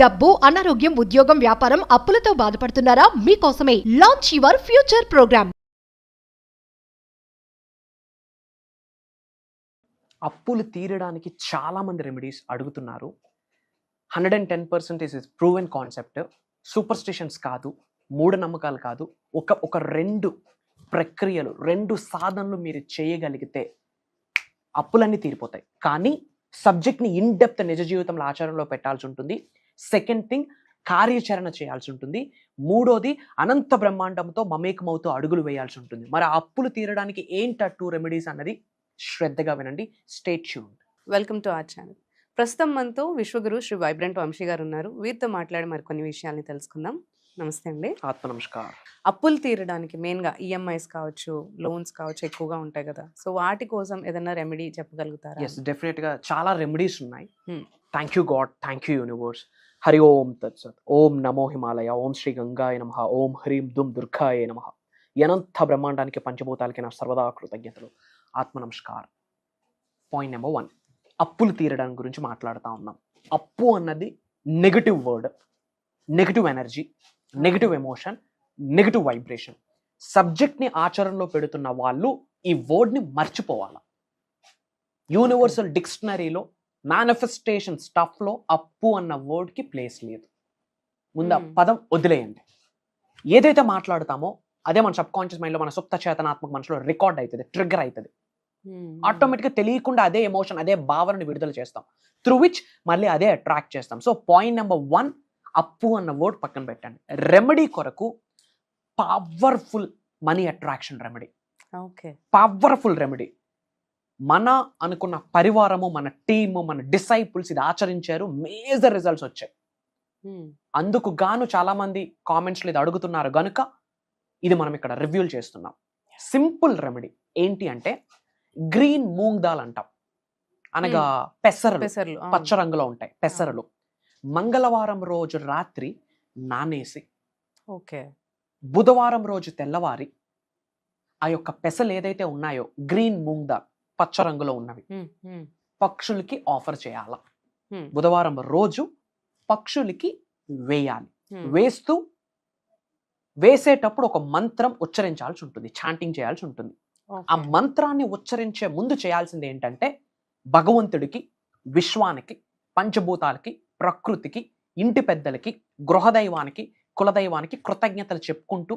డబ్బు, అనారోగ్యం, ఉద్యోగం, వ్యాపారం, అప్పులతో బాధపడుతున్నారా? మీకోసమే లాంచ్ యువర్ ఫ్యూచర్ ప్రోగ్రామ్. అప్పులు తీరడానికి చాలా మంది రెమెడీస్ అడుగుతున్నారు. 110% ఇస్ ప్రూవెన్ కాన్సెప్ట్. సూపర్స్టిషన్స్ కాదు, మూఢనమ్మకాలు కాదు. ఒక రెండు ప్రక్రియలు, రెండు సాధనలు మీరు చేయగలిగితే అప్పులన్నీ తీరిపోతాయి. కానీ సబ్జెక్ట్ని ఇన్ డెప్త్ నిజ జీవితంలో ఆచరణలో పెట్టాల్సి ఉంటుంది. సెకండ్ థింగ్, కార్యాచరణ చేయాల్సి ఉంటుంది. మూడోది, అనంత బ్రహ్మాండంతో మమేకమవుతూ అడుగులు వేయాల్సి ఉంటుంది. మరి ఆ అప్పులు తీరడానికి ఏంటి 2 రెమెడీస్ అన్నది శ్రద్ధగా వినండి. Stay tuned. Welcome to our channel. ప్రస్తుతం మనతో విశ్వగురు శ్రీ వైబ్రెంట్ వంశీ గారు ఉన్నారు. వీరితో మాట్లాడి మరికొన్ని విషయాల్ని తెలుసుకుందాం. నమస్తే అండి. ఆత్మ నమస్కారం. అప్పులు తీరడానికి మెయిన్గా ఈఎంఐస్ కావచ్చు, లోన్స్ కావచ్చు, ఎక్కువగా ఉంటాయి కదా. సో వాటి కోసం ఏదైనా రెమెడీ చెప్పగలుగుతారా? ఎస్, డెఫినెట్గా చాలా రెమెడీస్ ఉన్నాయి. Thank you God, thank you universe. Hari Om తత్సత్. ఓం నమో హిమాలయ. ఓం శ్రీ గంగాయ నమః. ఓం హ్రీం దుమ్ దుర్గాయ నమః. అనంత బ్రహ్మాండానికి, పంచభూతాలకి నా సర్వదా కృతజ్ఞతలు. ఆత్మ నమస్కారం. పాయింట్ నెంబర్ 1, అప్పులు తీరడం గురించి మాట్లాడుతూ ఉన్నాం. అప్పు అన్నది negative word, negative energy, negative emotion, negative vibration. సబ్జెక్ట్ని ఆచరణలో పెడుతున్న వాళ్ళు ఈ వర్డ్ని మర్చిపోవాలి. యూనివర్సల్ డిక్షనరీలో, మేనిఫెస్టేషన్ స్టఫ్లో అప్పు అన్న వర్డ్కి ప్లేస్ లేదు. ముందు ఆ పదం వదిలేయండి. ఏదైతే మాట్లాడుతామో అదే మన సబ్ కాన్షియస్ మైండ్లో, మన సుప్త చేతనాత్మక మనసులో రికార్డ్ అవుతుంది, ట్రిగ్గర్ అవుతుంది. ఆటోమేటిక్గా తెలియకుండా అదే ఎమోషన్, అదే భావనని విడుదల చేస్తాం. త్రూ విచ్ మళ్ళీ అదే అట్రాక్ట్ చేస్తాం. సో పాయింట్ నెంబర్ 1, అప్పు అన్న వర్డ్ పక్కన పెట్టండి. రెమెడీ కొరకు powerful money attraction remedy. Okay, powerful remedy. మన అనుకున్న పరివారము, మన టీము, మన డిసైపుల్స్ ఇది ఆచరించారు, మేజర్ రిజల్ట్స్ వచ్చాయి. అందుకు గాను చాలా మంది కామెంట్స్లో ఇది అడుగుతున్నారు గనుక ఇది మనం ఇక్కడ రివ్యూలు చేస్తున్నాం. సింపుల్ రెమెడీ ఏంటి అంటే, గ్రీన్ మూంగ్ దాల్ అంటాం, అనగా పెసరలు, పచ్చ రంగులో ఉంటాయి పెసరలు. మంగళవారం రోజు రాత్రి నానేసి, ఓకే, బుధవారం రోజు తెల్లవారి ఆ యొక్క పెసలు ఏదైతే ఉన్నాయో గ్రీన్ మూంగ్ దాల్ పచ్చ రంగులో ఉన్నవి పక్షులకి ఆఫర్ చేయాల. బుధవారం రోజు పక్షులకి వేయాలి. వేసేటప్పుడు ఒక మంత్రం ఉచ్చరించాల్సి ఉంటుంది, చాంటింగ్ చేయాల్సి ఉంటుంది. ఆ మంత్రాన్ని ఉచ్చరించే ముందు చేయాల్సింది ఏంటంటే, భగవంతుడికి, విశ్వానికి, పంచభూతాలకి, ప్రకృతికి, ఇంటి పెద్దలకి, గృహదైవానికి, కులదైవానికి కృతజ్ఞతలు చెప్పుకుంటూ,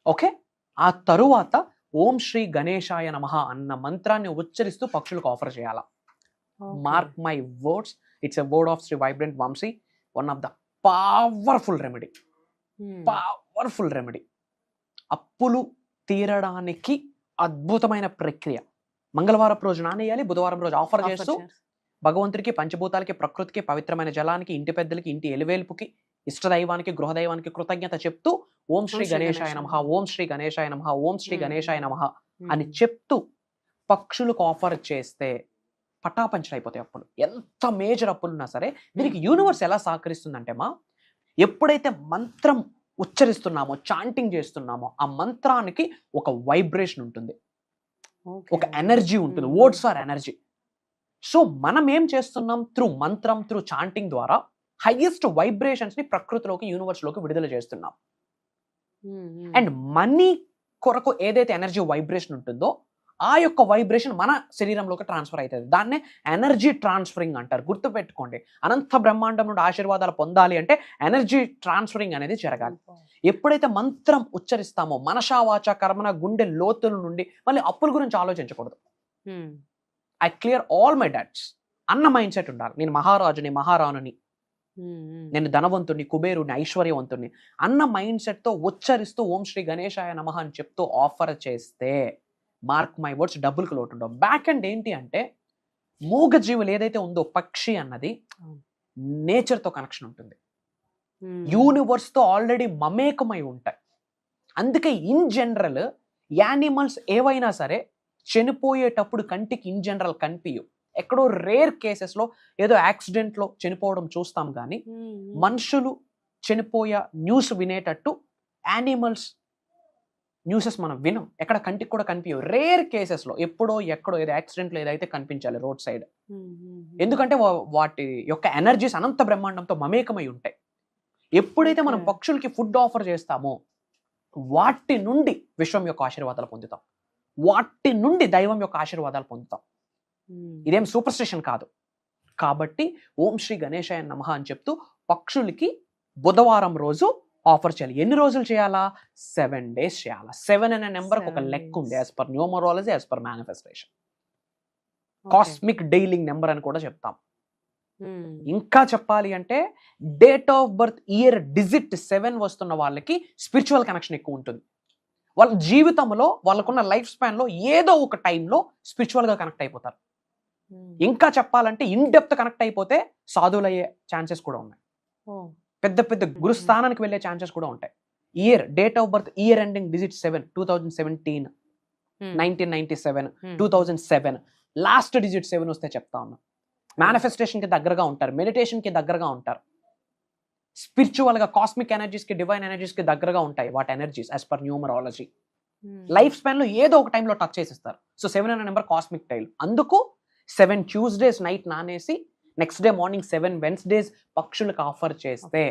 ఓకే, ఆ తరువాత ఓం శ్రీ గణేశాయ నమః అన్న మంత్రాన్ని ఉచ్చరిస్తూ పక్షులకు ఆఫర్ చేయాలా. Mark my words, it's a word of Shri vibrant Vamsi. One of the powerful remedy, powerful remedy. అప్పులు తీరడానికి అద్భుతమైన ప్రక్రియ. మంగళవారం రోజు నానేయాలి, బుధవారం రోజు ఆఫర్ చేస్తూ భగవంతుడికి, పంచభూతాలకి, ప్రకృతికి, పవిత్రమైన జలానికి, ఇంటి పెద్దలకి, ఇంటి ఎలివేల్పుకి, ఇష్టదైవానికి, గృహదైవానికి కృతజ్ఞత చెప్తూ ఓం శ్రీ గణేశాయ నమః, ఓం శ్రీ గణేశాయ నమః, ఓం శ్రీ గణేశాయ నమః అని చెప్తూ పక్షులకు ఆఫర్ చేస్తే పటాపంచలైపోతాయి అప్పులు. ఎంత మేజర్ అప్పులు ఉన్నా సరే దీనికి యూనివర్స్ ఎలా సహకరిస్తుందంటే, ఎప్పుడైతే మంత్రం ఉచ్చరిస్తున్నామో, చాంటింగ్ చేస్తున్నామో, ఆ మంత్రానికి ఒక వైబ్రేషన్ ఉంటుంది, ఒక ఎనర్జీ ఉంటుంది. Words are energy. సో మనం ఏం చేస్తున్నాం, త్రూ మంత్రం, త్రూ చాంటింగ్ ద్వారా హైయెస్ట్ వైబ్రేషన్స్ ని ప్రకృతిలోకి, యూనివర్స్ లోకి విడుదల చేస్తున్నాం. అండ్ మనీ కొరకు ఏదైతే ఎనర్జీ వైబ్రేషన్ ఉంటుందో ఆ యొక్క వైబ్రేషన్ మన శరీరంలోకి ట్రాన్స్ఫర్ అవుతుంది. దాన్నే ఎనర్జీ ట్రాన్స్ఫరింగ్ అంటారు. గుర్తుపెట్టుకోండి, అనంత బ్రహ్మాండం నుండి ఆశీర్వాదాలు పొందాలి అంటే ఎనర్జీ ట్రాన్స్ఫరింగ్ అనేది జరగాలి. ఎప్పుడైతే మంత్రం ఉచ్చరిస్తామో, మనసా వాచ కర్మన, గుండె లోతుల నుండి మళ్ళీ అప్పుల గురించి ఆలోచించకూడదు. I clear all my debts అన్న మైండ్ సెట్ ఉండాలి. నేను మహారాజుని, మహారాణుని, నేను ధనవంతుని, కుబేరుని, ఐశ్వర్యవంతుని అన్న మైండ్ సెట్ తో ఉచ్చరిస్తూ ఓం శ్రీ గణేశాయ నమః అని చెప్తూ ఆఫర్ చేస్తే, మార్క్ మై వర్డ్స్, డబ్బులకు లోటు ఉండవు. బ్యాక్ అండ్ ఏంటి అంటే, మూగ జీవులు ఏదైతే ఉందో పక్షి అన్నది నేచర్తో కనెక్షన్ ఉంటుంది, యూనివర్స్ తో ఆల్రెడీ మమేకమై ఉంటాయి. అందుకే ఇన్ జనరల్ యానిమల్స్ ఏవైనా సరే చనిపోయేటప్పుడు కంటికి ఇన్ జనరల్ కనిపించవు. ఎక్కడో రేర్ కేసెస్లో ఏదో యాక్సిడెంట్లో చనిపోవడం చూస్తాం, కానీ మనుషులు చనిపోయే న్యూస్ వినేటట్టు యానిమల్స్ న్యూసెస్ మనం వినం, ఎక్కడ కంటికి కూడా కనిపించవు. రేర్ కేసెస్లో ఎప్పుడో ఎక్కడో ఏదో యాక్సిడెంట్లో ఏదైతే కనిపించాలి రోడ్ సైడ్. ఎందుకంటే వాటి యొక్క ఎనర్జీస్ అనంత బ్రహ్మాండంతో మమేకమై ఉంటాయి. ఎప్పుడైతే మనం పక్షులకి ఫుడ్ ఆఫర్ చేస్తామో వాటి నుండి విశ్వం యొక్క ఆశీర్వాదాలు పొందుతాం, వాటి నుండి దైవం యొక్క ఆశీర్వాదాలు పొందుతాం. ఇదేం సూపర్ స్టిషన్ కాదు. కాబట్టి ఓం శ్రీ గణేశాయ నమః అని చెప్తూ పక్షులకి బుధవారం రోజు ఆఫర్ చేయాలి. ఎన్ని రోజులు చేయాలా? 7 days చేయాలా. 7 అనే నెంబర్కి ఒక లెక్క ఉంది as per numerology, as per manifestation. Cosmic dialling number అని కూడా చెప్తాం. ఇంకా చెప్పాలి అంటే date of birth, year, digit 7 వస్తున్న వాళ్ళకి స్పిరిచువల్ కనెక్షన్ ఎక్కువ ఉంటుంది. వాళ్ళ జీవితంలో వాళ్ళకున్న లైఫ్ స్పాన్ లో ఏదో ఒక టైంలో స్పిరిచువల్ గా కనెక్ట్ అయిపోతారు. ఇంకా చెప్పాలంటే ఇన్ డెప్త్ కనెక్ట్ అయిపోతే సాధువులు అయ్యే ఛాన్సెస్ కూడా ఉన్నాయి. పెద్ద పెద్ద గురుస్థానానికి వెళ్ళే ఛాన్సెస్ కూడా ఉంటాయి. Year, date of birth, year ending digit 7, 2017, 1997, 2007, last digit 7 వస్తే చెప్తా ఉన్నా. మేనిఫెస్టేషన్ కి దగ్గరగా ఉంటారు, మెడిటేషన్ కి దగ్గరగా ఉంటారు, స్పిరిచువల్ గా కాస్మిక్ ఎనర్జీస్ కి, డివైన్ ఎనర్జీస్ కి దగ్గరగా ఉంటాయి వాటి energies as per numerology. Life span లో ఏదో ఒక టైంలో టచ్ చేసిస్తారు. సో 7 అనే నెంబర్ కాస్మిక్ టైల్. అందుకు 7 Tuesdays నైట్ నానేసి నెక్స్ట్ డే మార్నింగ్ 7 Wednesdays పక్షులకు ఆఫర్ చేస్తే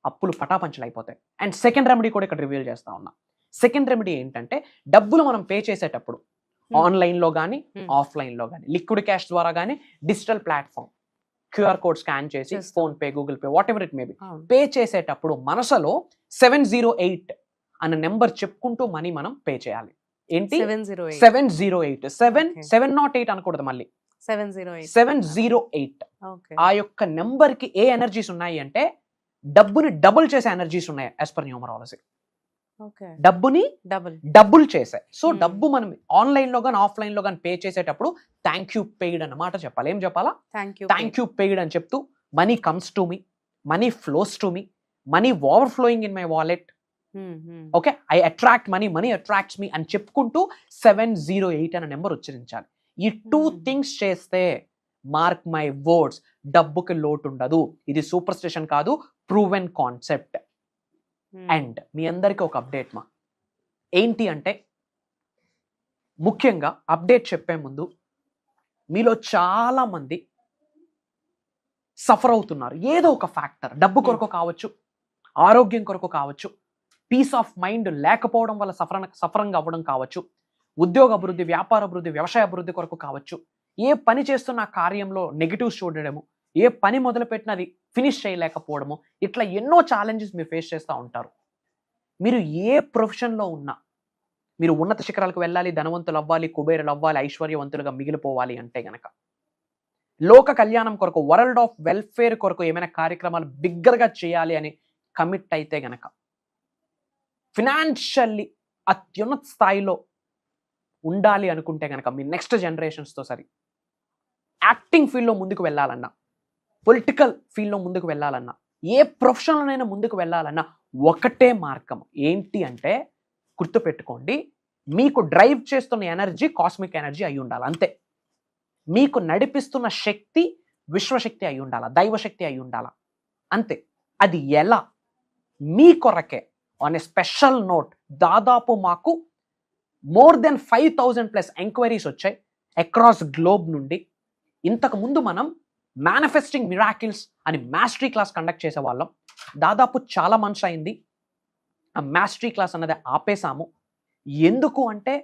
అప్పులు పటాపంచలు అయిపోతాయి. అండ్ సెకండ్ రెమెడీ కూడా ఇక్కడ రివీల్ చేస్తా ఉన్నా. సెకండ్ రెమెడీ ఏంటంటే డబ్బులు మనం పే చేసేటప్పుడు ఆన్లైన్ లో కానీ ఆఫ్లైన్ లో కానీ, లిక్విడ్ క్యాష్ ద్వారా కానీ, digital platform QR code scan చేసి PhonePe, Google Pay, whatever it may be, pay చేసేటప్పుడు మనసులో 708 అన్న నెంబర్ చెప్పుకుంటూ మనీ మనం పే చేయాలి. ఏంటి? 708. 708 అనకూడదు, మళ్ళీ 708. ఆ యొక్క నెంబర్ కి ఏ ఎనర్జీస్ ఉన్నాయి అంటే డబ్బుని డబుల్ చేసే ఎనర్జీస్ ఉన్నాయి యాజ్ పర్ న్యూమరాలజీ. డబ్బుని డబుల్ చేసే. సో డబ్బు మనం ఆన్లైన్ లో గానీ ఆఫ్లైన్ లో గానీ పే చేసేటప్పుడు థ్యాంక్ యూ పెయిడ్ అన్నమాట చెప్పాలి. ఏం చెప్పాలా? థ్యాంక్ యూ పెయిడ్ అని చెప్తూ money comes to me, money flows to me, money over flowing in my wallet, okay, I attract money, money attracts మీ అని చెప్పుకుంటూ 708 అనే నెంబర్ ఉచ్చరించాలి. ఈ 2 things చేస్తే మార్క్ మై వర్డ్స్, డబ్బుకి లోటు ఉండదు. ఇది సూపర్ స్టిషన్ కాదు, ప్రూవెన్ కాన్సెప్ట్. అండ్ మీ అందరికీ ఒక అప్డేట్ మా ఏంటి అంటే, ముఖ్యంగా అప్డేట్ చెప్పే ముందు మీలో చాలా మంది సఫర్ అవుతున్నారు ఏదో ఒక ఫ్యాక్టర్. డబ్బు కొరకు కావచ్చు, ఆరోగ్యం కొరకు కావచ్చు, పీస్ ఆఫ్ మైండ్ లేకపోవడం వల్ల సఫరంగా అవ్వడం కావచ్చు, ఉద్యోగ అభివృద్ధి, వ్యాపార అభివృద్ధి, వ్యవసాయ అభివృద్ధి కొరకు కావచ్చు, ఏ పని చేస్తున్న కార్యంలో నెగిటివ్స్ చూడడము, ఏ పని మొదలుపెట్టినది ఫినిష్ చేయలేకపోవడము, ఇట్లా ఎన్నో ఛాలెంజెస్ మీరు ఫేస్ చేస్తూ ఉంటారు. మీరు ఏ ప్రొఫెషన్లో ఉన్నా, మీరు ఉన్నత శిఖరాలకు వెళ్ళాలి, ధనవంతులు అవ్వాలి, కుబేరులు అవ్వాలి, ఐశ్వర్యవంతులుగా మిగిలిపోవాలి అంటే గనక, లోక కళ్యాణం కొరకు, వరల్డ్ ఆఫ్ వెల్ఫేర్ కొరకు ఏమైనా కార్యక్రమాలు బిగ్గరగా చేయాలి అని కమిట్ అయితే గనక, ఫినాన్షియల్లీ అత్యున్నత స్థాయిలో ఉండాలి అనుకుంటే గనక, మీ నెక్స్ట్ జనరేషన్స్తో సరి యాక్టింగ్ ఫీల్డ్లో ముందుకు వెళ్ళాలన్నా, పొలిటికల్ ఫీల్డ్లో ముందుకు వెళ్ళాలన్నా, ఏ ప్రొఫెషన్లోనైనా ముందుకు వెళ్ళాలన్నా ఒకటే మార్గం. ఏంటి అంటే గుర్తుపెట్టుకోండి, మీకు డ్రైవ్ చేస్తున్న ఎనర్జీ కాస్మిక్ ఎనర్జీ అయి ఉండాలి, అంతే. మీకు నడిపిస్తున్న శక్తి విశ్వశక్తి అయి ఉండాలా, దైవశక్తి అయి ఉండాలా, అంతే. అది ఎలా? మీ కొరకే ఆన్ ఏ స్పెషల్ నోట్ దాదాపు మాకు more than 5,000+ ఎంక్వైరీస్ వచ్చాయి అక్రాస్ గ్లోబ్ నుండి. ఇంతకు ముందు మనం మేనిఫెస్టింగ్ మిరాకిల్స్ అని మాస్టరీ క్లాస్ కండక్ట్ చేసేవాళ్ళం. దాదాపు చాలా మంత్స్ అయింది ఆ మాస్టరీ క్లాస్ అన్నది ఆపేసాము. ఎందుకు అంటే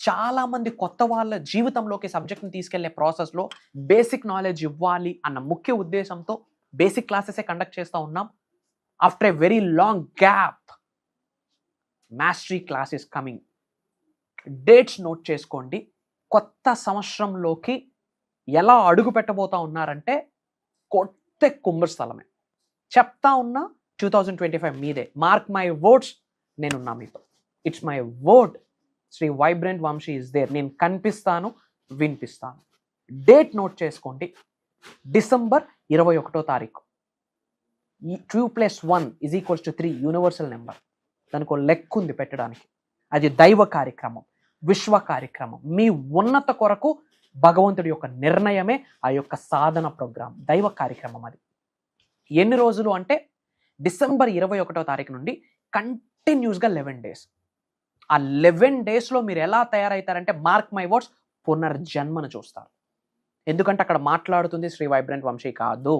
చాలామంది కొత్త వాళ్ళ జీవితంలోకి సబ్జెక్ట్ని తీసుకెళ్లే ప్రాసెస్లో బేసిక్ నాలెడ్జ్ ఇవ్వాలి అన్న ముఖ్య ఉద్దేశంతో బేసిక్ క్లాసెసే కండక్ట్ చేస్తూ ఉన్నాం. After a very long gap mastery class is coming. Dates note చేసుకోండి. కొత్త సంవత్సరంలోకి ఎలా అడుగు పెట్టబోతా ఉన్నారంటే కొత్త కుంభస్థలమే చెప్తా ఉన్నా. 2025 మీదే. మార్క్ మై వర్డ్స్, నేనున్నా మీతో. It's my word. Shri vibrant Vamsi is there. నేను కనిపిస్తాను, వినిపిస్తాను. డేట్ నోట్ చేసుకోండి. డిసెంబర్ 21వ తారీఖు. 2+1 = 3 యూనివర్సల్ నెంబర్. దానికి ఒక లెక్క ఉంది పెట్టడానికి. అది దైవ కార్యక్రమం, విశ్వ కార్యక్రమం. మీ ఉన్నత కొరకు భగవంతుడి యొక్క నిర్ణయమే ఆ యొక్క సాధన ప్రోగ్రాం, దైవ కార్యక్రమం. అది ఎన్ని రోజులు అంటే డిసెంబర్ 21వ తారీఖు నుండి కంటిన్యూస్గా 11 days. ఆ 11 డేస్లో మీరు ఎలా తయారవుతారంటే మార్క్ మై వర్డ్స్, పునర్జన్మను చూస్తారు. ఎందుకంటే అక్కడ మాట్లాడుతుంది శ్రీ వైబ్రెంట్ వంశీ కాదు.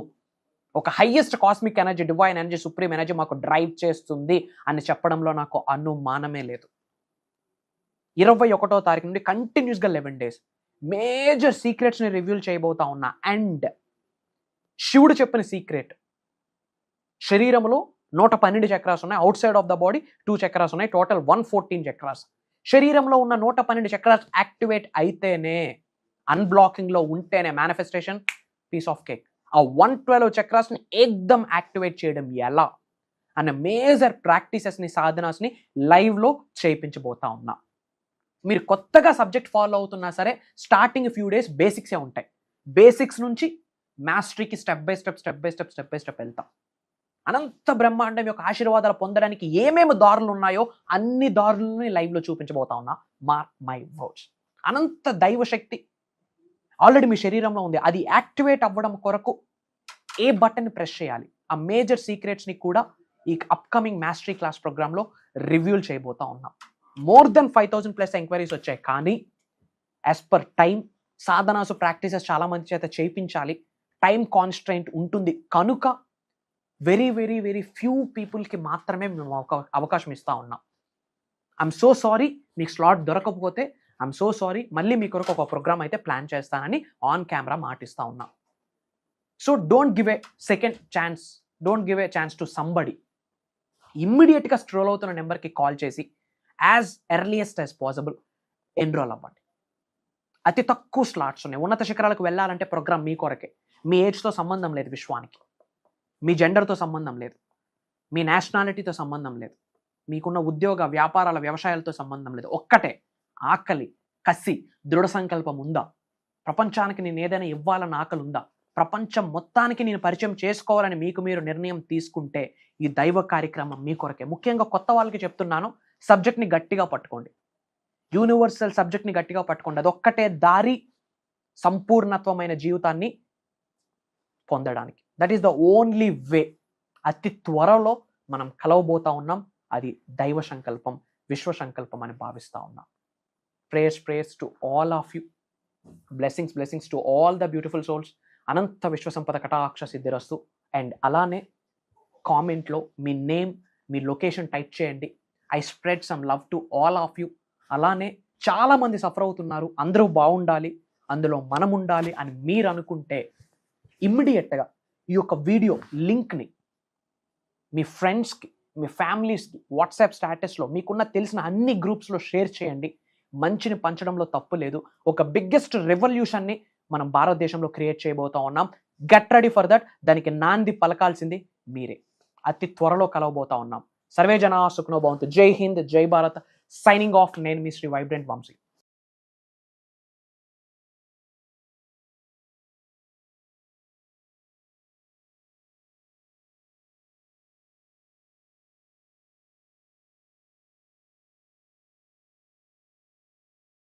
ఒక highest cosmic energy, divine energy, supreme energy మాకు డ్రైవ్ చేస్తుంది అని చెప్పడంలో నాకు అనుమానమే లేదు. 21వ తారీఖు నుండి కంటిన్యూస్గా 11 డేస్ మేజర్ సీక్రెట్స్ని రివ్యూల్ చేయబోతా ఉన్నా. అండ్ శివుడు చెప్పిన సీక్రెట్, శరీరంలో 112 చక్రాస్ ఉన్నాయి, out side of the body 2 chakras ఉన్నాయి, టోటల్ 114 చక్రాస్. శరీరంలో ఉన్న 112 చక్రాస్ యాక్టివేట్ అయితేనే, అన్బ్లాకింగ్లో ఉంటేనే మేనిఫెస్టేషన్ పీస్ ఆఫ్ కేక్. ఆ 112 చక్రాస్ని ఏకదం యాక్టివేట్ చేయడం ఎలా అన్న మేజర్ ప్రాక్టీసెస్ని, సాధనాస్ని లైవ్లో చేయించబోతా ఉన్నా. మీరు కొత్తగా సబ్జెక్ట్ ఫాలో అవుతున్నా సరే స్టార్టింగ్ ఫ్యూ డేస్ బేసిక్సే ఉంటాయి. బేసిక్స్ నుంచి మాస్టరీకి స్టెప్ బై స్టెప్ వెళ్తాం. అనంత బ్రహ్మాండం యొక్క ఆశీర్వాదాలు పొందడానికి ఏమేమి దారులు ఉన్నాయో అన్ని దారులని లైవ్లో చూపించబోతా ఉన్నా. Mark my words. అనంత దైవశక్తి ఆల్రెడీ మీ శరీరంలో ఉంది. అది యాక్టివేట్ అవ్వడం కొరకు ఏ బటన్ ప్రెస్ చేయాలి, ఆ మేజర్ సీక్రెట్స్ని కూడా ఈ అప్కమింగ్ మాస్టరీ క్లాస్ ప్రోగ్రాంలో రివ్యూల్ చేయబోతా ఉన్నాం. మోర్ దెన్ 5,000+ ఎంక్వైరీస్ వచ్చాయి. కానీ యాజ్ పర్ టైం, సాధనాసు ప్రాక్టీసెస్ చాలా మంది చేత చేయించాలి, టైం కాన్స్ట్రెయింట్ ఉంటుంది కనుక వెరీ వెరీ వెరీ ఫ్యూ పీపుల్కి మాత్రమే మేము అవకాశం ఇస్తూ ఉన్నాం. ఐఎమ్ సో సారీ, మీకు స్లాట్ దొరకకపోతే ఐఎమ్ సో సారీ. మళ్ళీ మీ కొరకు ఒక ప్రోగ్రామ్ అయితే ప్లాన్ చేస్తానని ఆన్ కెమెరా మాటిస్తూ ఉన్నా. So don't give a second chance, don't give a chance to somebody. ఇమ్మీడియట్గా స్ట్రోల్ అవుతున్న నెంబర్కి కాల్ చేసి as earliest as possible enrol అవ్వండి. అతి తక్కువ స్లాట్స్ ఉన్నాయి. ఉన్నత శిఖరాలకు వెళ్ళాలంటే ప్రోగ్రామ్ మీ కొరకే. మీ ఏజ్తో సంబంధం లేదు విశ్వానికి, మీ జెండర్తో సంబంధం లేదు, మీ నేషనాలిటీతో సంబంధం లేదు, మీకున్న ఉద్యోగ వ్యాపారాల వ్యవసాయాలతో సంబంధం లేదు. ఒక్కటే, ఆకలి, కసి, దృఢ సంకల్పం ఉందా? ప్రపంచానికి నేను ఏదైనా ఇవ్వాలన్న ఆకలి ఉందా? ప్రపంచం మొత్తానికి నేను పరిచయం చేసుకోవాలని మీకు మీరు నిర్ణయం తీసుకుంటే ఈ దైవ కార్యక్రమం మీ కొరకే. ముఖ్యంగా కొత్త వాళ్ళకి చెప్తున్నాను, సబ్జెక్ట్ని గట్టిగా పట్టుకోండి. యూనివర్సల్ సబ్జెక్ట్ని గట్టిగా పట్టుకోండి. అది ఒక్కటే దారి సంపూర్ణత్వమైన జీవితాన్ని పొందడానికి. That is the only way. అతి త్వరలో మనం కలవబోతా ఉన్నాం. అది దైవ సంకల్పం, విశ్వ సంకల్పం అని భావిస్తూ ఉన్నాం. Prayers to all of you. Blessings to all the beautiful souls. అనంత విశ్వ సంపద కటాక్ష సిద్ధిరస్తు. అండ్ అలానే కామెంట్లో మీ నేమ్, మీ లొకేషన్ టైప్ చేయండి. I spread some love to all of you. అలానే చాలామంది సఫర్ అవుతున్నారు, అందరూ బాగుండాలి, అందులో మనం ఉండాలి అని మీరు అనుకుంటే ఇమ్మీడియట్గా ఈ యొక్క వీడియో లింక్ని మీ ఫ్రెండ్స్కి, మీ ఫ్యామిలీస్కి వాట్సాప్ స్టేటస్లో, మీకున్న తెలిసిన అన్ని గ్రూప్స్లో షేర్ చేయండి. మంచిని పంచడంలో తప్పు లేదు. ఒక బిగ్గెస్ట్ రెవల్యూషన్ని మనం భారతదేశంలో క్రియేట్ చేయబోతా ఉన్నాం. Get ready for that. దానికి నాంది పలకాల్సింది మీరే. అతి త్వరలో కలవబోతా ఉన్నాం. సర్వే జనా సుఖనో భవంతు. జై హింద్, జై భారత్. Signing off. నేను మీ శ్రీ వైబ్రెంట్ వంశీ.